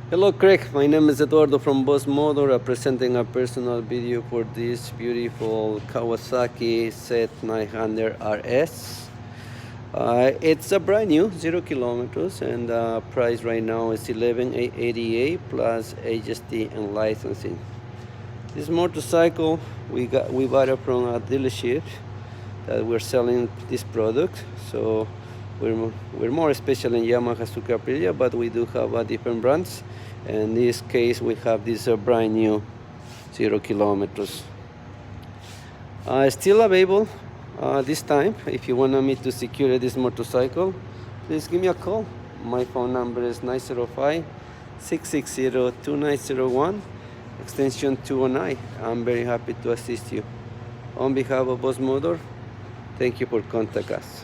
Hello Craig, my name is Eduardo from Boss Motor, presenting a personal video for this beautiful Kawasaki Z900RS. It's a brand new 0 kilometers, and the price right now is $11,888 plus HST and licensing. This motorcycle we bought it from a dealership that we're selling this product, so we're more special in Yamaha, Suzuki, Aprilia, but we do have different brands. In this case, we have this brand new 0 kilometers. Still available this time. If you want me to secure this motorcycle, please give me a call. My phone number is 905-660-2901, extension 209. I'm very happy to assist you. On behalf of Boss Motor, thank you for contacting us.